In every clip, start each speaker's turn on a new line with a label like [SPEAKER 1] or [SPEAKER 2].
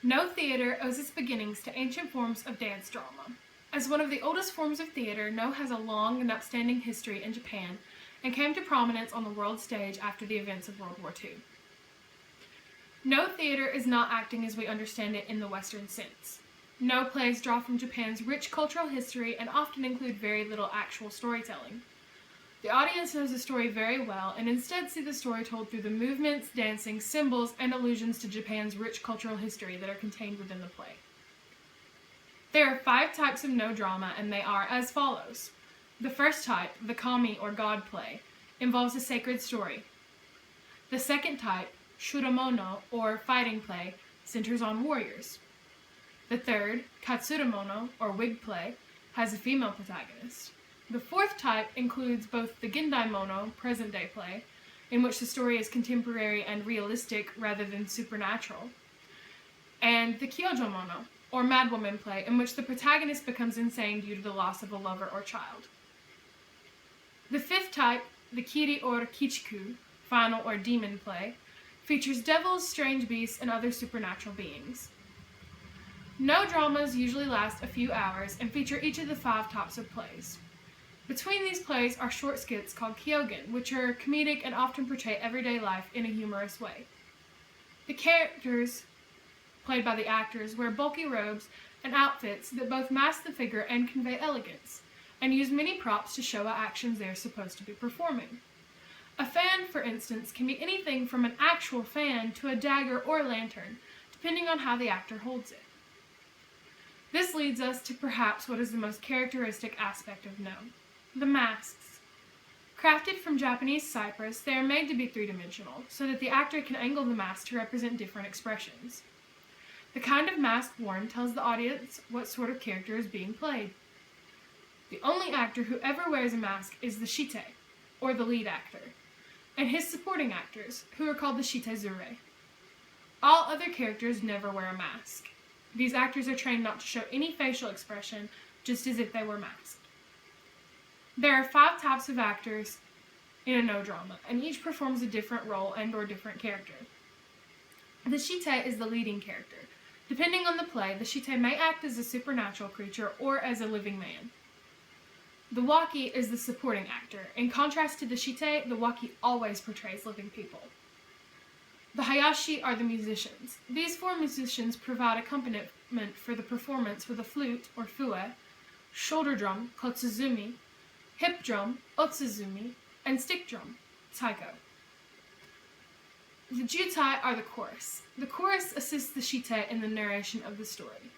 [SPEAKER 1] Noh theater owes its beginnings to ancient forms of dance drama. As one of the oldest forms of theater, Noh has a long and upstanding history in Japan and came to prominence on the world stage after the events of World War II. Noh theater is not acting as we understand it in the Western sense. Noh plays draw from Japan's rich cultural history and often include very little actual storytelling. The audience knows the story very well and instead see the story told through the movements, dancing, symbols, and allusions to Japan's rich cultural history that are contained within the play. There are 5 types of Noh drama, and they are as follows. The first type, the kami or god play, involves a sacred story. The second type, shuramono or fighting play, centers on warriors. The third, katsurumono or wig play, has a female protagonist. The fourth type includes both the gendai-mono, present-day play, in which the story is contemporary and realistic rather than supernatural, and the kyojo-mono, or madwoman play, in which the protagonist becomes insane due to the loss of a lover or child. The fifth type, the kiri or kichiku, final or demon play, features devils, strange beasts, and other supernatural beings. Noh dramas usually last a few hours and feature each of the 5 types of plays. Between these plays are short skits called kyogen, which are comedic and often portray everyday life in a humorous way. The characters, played by the actors, wear bulky robes and outfits that both mask the figure and convey elegance, and use many props to show what actions they are supposed to be performing. A fan, for instance, can be anything from an actual fan to a dagger or lantern, depending on how the actor holds it. This leads us to perhaps what is the most characteristic aspect of Noh: the masks. Crafted from Japanese cypress, they are made to be 3-dimensional, so that the actor can angle the mask to represent different expressions. The kind of mask worn tells the audience what sort of character is being played. The only actor who ever wears a mask is the shite, or the lead actor, and his supporting actors, who are called the shitezure. All other characters never wear a mask. These actors are trained not to show any facial expression, just as if they were masked. There are 5 types of actors in a Noh drama, and each performs a different role and/or different character. The shite is the leading character. Depending on the play, the shite may act as a supernatural creature or as a living man. The waki is the supporting actor. In contrast to the shite, the waki always portrays living people. The hayashi are the musicians. These 4 musicians provide accompaniment for the performance with a flute, or fue, shoulder drum, kotsuzumi, hip drum, otsuzumi, and stick drum, taiko. The jutai are the chorus. The chorus assists the shite in the narration of the story.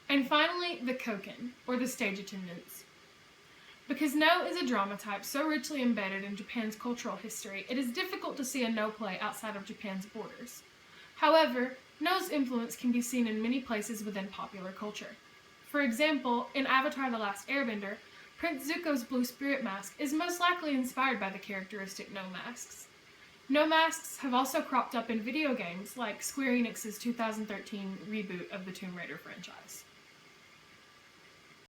[SPEAKER 1] And finally, the koken, or the stage attendants. Because Noh is a drama type so richly embedded in Japan's cultural history, it is difficult to see a Noh play outside of Japan's borders. However, Noh's influence can be seen in many places within popular culture. For example, in Avatar: The Last Airbender, Prince Zuko's blue spirit mask is most likely inspired by the characteristic Noh masks. Noh masks have also cropped up in video games like Square Enix's 2013 reboot of the Tomb Raider franchise.